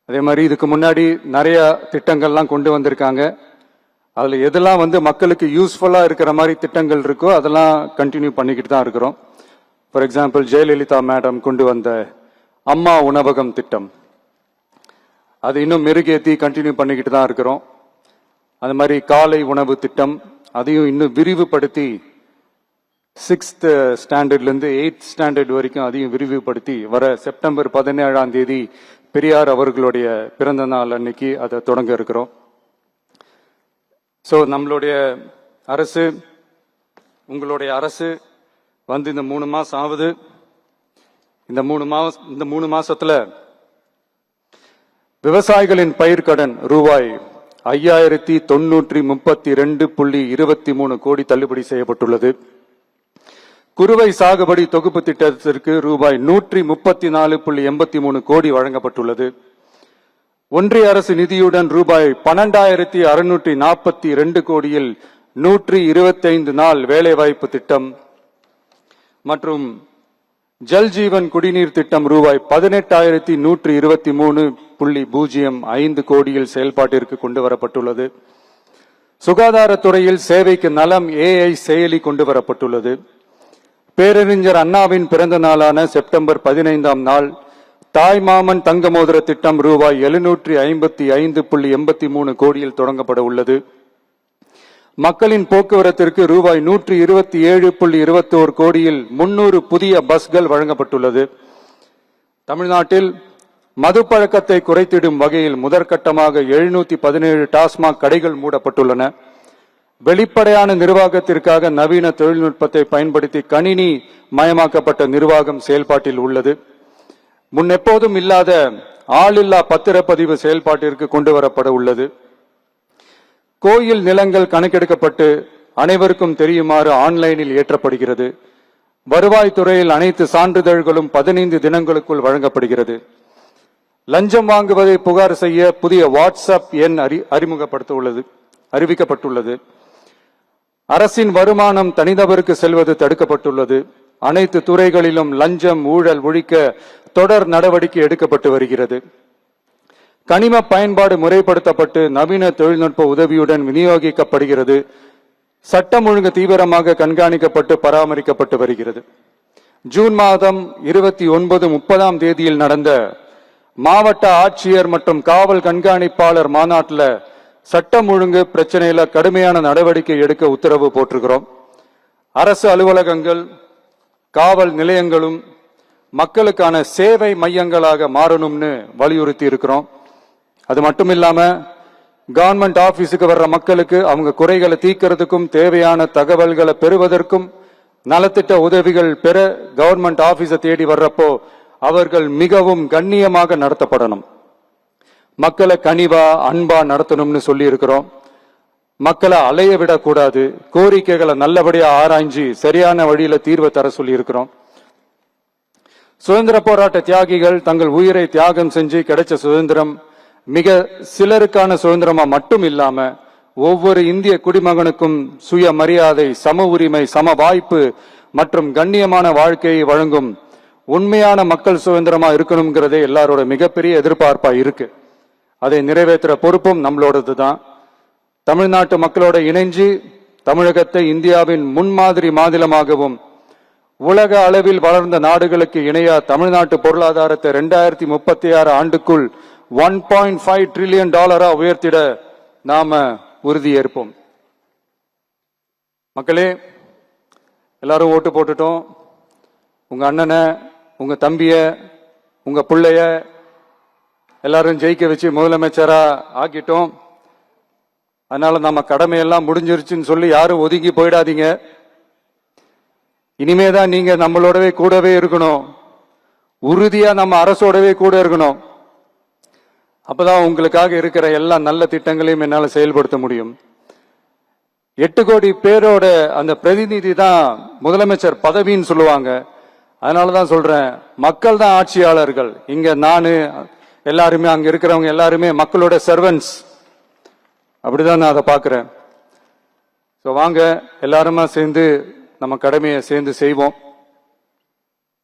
அதே மாதிரி இதுக்கு முன்னாடி நிறைய திட்டங்கள்லாம் கொண்டு வந்திருக்காங்க. அதுல எதெல்லாம் மக்களுக்கு யூஸ்ஃபுல்லா இருக்கிற மாதிரி திட்டங்கள் இருக்கோ அதெல்லாம் கண்டினியூ பண்ணிக்கிட்டு தான் இருக்கிறோம். ஃபார் எக்ஸாம்பிள், ஜெயலலிதா மேடம் கொண்டு வந்த அம்மா உணவகம் திட்டம், அது இன்னும் மெருகேற்றி கண்டினியூ பண்ணிக்கிட்டு தான் இருக்கிறோம். அது மாதிரி காலை உணவு திட்டம், அதையும் இன்னும் விரிவுபடுத்தி 6th ஸ்டாண்டர்ட்லேருந்து 8th ஸ்டாண்டர்ட் வரைக்கும் அதையும் விரிவுபடுத்தி வர செப்டம்பர் 17ஆம் தேதி பெரியார் அவர்களுடைய பிறந்த நாள் அன்னைக்கு அதை தொடங்க இருக்கிறோம். ஸோ நம்மளுடைய அரசு, உங்களுடைய அரசு இந்த 3 மாசம் ஆகுது. இந்த 3 மாசத்துல விவசாயிகளின் பயிர்க்கடன் ரூபாய் 5932.23 கோடி தள்ளுபடி செய்யப்பட்டுள்ளது. குறுவை சாகுபடி தொகுப்பு திட்டத்திற்கு ரூபாய் 134.83 கோடி வழங்கப்பட்டுள்ளது. ஒன்றிய அரசு நிதியுடன் ரூபாய் 12,642 கோடியில் 125 நாள் வேலைவாய்ப்பு திட்டம் மற்றும் ஜல் ஜீவன் குடிநீர் திட்டம் ரூபாய் 18,123.05 கோடியில் செயல்பாட்டிற்கு கொண்டு வரப்பட்டுள்ளது. சுகாதாரத்துறையில் சேவைக்கு நலம் AI செயலி கொண்டு வரப்பட்டுள்ளது. பேரறிஞர் அண்ணாவின் பிறந்த நாளான செப்டம்பர் 15ஆம் நாள் தாய் மாமன் தங்க மோதிர திட்டம் ரூபாய் 755.83 கோடியில் தொடங்கப்பட உள்ளது. மக்களின் போக்குவரத்திற்கு ரூபாய் 127.21 கோடியில் 300 புதிய பஸ்கள் வழங்கப்பட்டுள்ளது. தமிழ்நாட்டில் மது பழக்கத்தை குறைத்திடும் வகையில் முதற்கட்டமாக 717 டாஸ்மாக் கடைகள் மூடப்பட்டுள்ளன. வெளிப்படையான நிர்வாகத்திற்காக நவீன தொழில்நுட்பத்தை பயன்படுத்தி கணினி மயமாக்கப்பட்ட நிர்வாகம் செயல்பாட்டில் உள்ளது. முன்னெப்போதும் இல்லாத ஆளில்லா பத்திரப்பதிவு செயல்பாட்டிற்கு கொண்டு வரப்பட உள்ளது. கோயில் நிலங்கள் கணக்கெடுக்கப்பட்டு அனைவருக்கும் தெரியுமாறு ஆன்லைனில் ஏற்றப்படுகிறது. வருவாய்த்துறையில் அனைத்து சான்றிதழ்களும் 15 தினங்களுக்குள் வழங்கப்படுகிறது. லஞ்சம் வாங்குவதை புகார் செய்ய புதிய வாட்ஸ்அப் எண் அறிவிக்கப்பட்டுள்ளது. அரசின் வருமானம் தனிநபருக்கு செல்வது தடுக்கப்பட்டுள்ளது. அனைத்து துறைகளிலும் லஞ்சம் ஊழல் ஒழிக்க தொடர் நடவடிக்கை எடுக்கப்பட்டு வருகிறது. கனிம பயன்பாடு முறைப்படுத்தப்பட்டு நவீன தொழில்நுட்ப உதவியுடன் விநியோகிக்கப்படுகிறது. சட்டம் ஒழுங்கு தீவிரமாக கண்காணிக்கப்பட்டு பராமரிக்கப்பட்டு வருகிறது. ஜூன் மாதம் 29, 30ஆம் தேதியில் நடந்த மாவட்ட ஆட்சியர் மற்றும் காவல் கண்காணிப்பாளர் மாநாட்டில் சட்டம் ஒழுங்கு பிரச்சனையில கடுமையான நடவடிக்கை எடுக்க உத்தரவு போட்டிருக்கிறோம். அரசு அலுவலகங்கள், காவல் நிலையங்களும் மக்களுக்கான சேவை மையங்களாக மாறணும்னு வலியுறுத்தி இருக்கிறோம். அது மட்டும் இல்லாம கவர்மெண்ட் ஆபீஸுக்கு வர்ற மக்களுக்கு அவங்க குறைகளை தீர்க்கிறதுக்கும் தேவையான தகவல்களை பெறுவதற்கும் நலத்திட்ட உதவிகள் பெற கவர்மெண்ட் ஆபீஸை தேடி வர்றப்போ அவர்கள் மிகவும் கண்ணியமாக நடத்தப்படணும். மக்களை கனிவா அன்பா நடத்தணும்னு சொல்லி இருக்கிறோம். மக்களை அலைய விடக்கூடாது. கோரிக்கைகளை நல்லபடியா ஆராய்ஞ்சு சரியான வழியில தீர்வை தர சொல்லி இருக்கிறோம். சுதந்திர போராட்ட தியாகிகள் தங்கள் உயிரை தியாகம் செஞ்சு கிடைச்ச சுதந்திரம் மிக சிலருக்கான சுதந்திரமா மட்டும் இல்லாம ஒவ்வொரு இந்திய குடிமகனுக்கும் சுய மரியாதை, சம உரிமை, சம வாய்ப்பு மற்றும் கண்ணியமான வாழ்க்கையை வழங்கும் உண்மையான மக்கள் சுதந்திரமா இருக்கணுங்கிறதே எல்லாரோட மிகப்பெரிய எதிர்பார்ப்பா இருக்கு. அதை நிறைவேற்றுற பொறுப்பும் நம்மளோடது தான். தமிழ்நாட்டு மக்களோட இணைஞ்சு தமிழகத்தை இந்தியாவின் முன்மாதிரி மாநிலமாகவும் உலக அளவில் வளர்ந்த நாடுகளுக்கு இணையா தமிழ்நாட்டு பொருளாதாரத்தை 2036 ஆண்டுக்குள் $1.5 trillion உயர்த்திட நாம உறுதியேற்போம். மக்களே, எல்லாரும் ஓட்டு போட்டுட்டோம். உங்க அண்ணனை, உங்க தம்பிய, உங்க பிள்ளைய எல்லாரும் ஜெயிக்க வச்சு முதலமைச்சரா ஆக்கிட்டோம். அதனால நம்ம கடமையெல்லாம் முடிஞ்சிருச்சுன்னு சொல்லி யாரும் ஒதுங்கி போயிடாதீங்க. இனிமேதான் நீங்க நம்மளோடவே கூடவே இருக்கணும். உறுதியா நம்ம அரசோடவே கூட இருக்கணும். அப்பதான் உங்களுக்காக இருக்கிற எல்லா நல்ல திட்டங்களையும் என்னால செயல்படுத்த முடியும். 8 கோடி பேரோட அந்த பிரதிநிதி தான் முதலமைச்சர் பதவின்னு சொல்லுவாங்க. அதனாலதான் சொல்றேன், மக்கள் தான் ஆட்சியாளர்கள். இங்க நானு எல்லாருமே, அங்க இருக்கிறவங்க எல்லாருமே மக்களோட சர்வன்ட்ஸ். அப்படிதான் நான் அதை பாக்குறேன். வாங்க எல்லாருமா சேர்ந்து நம்ம கடமையை சேர்ந்து செய்வோம்.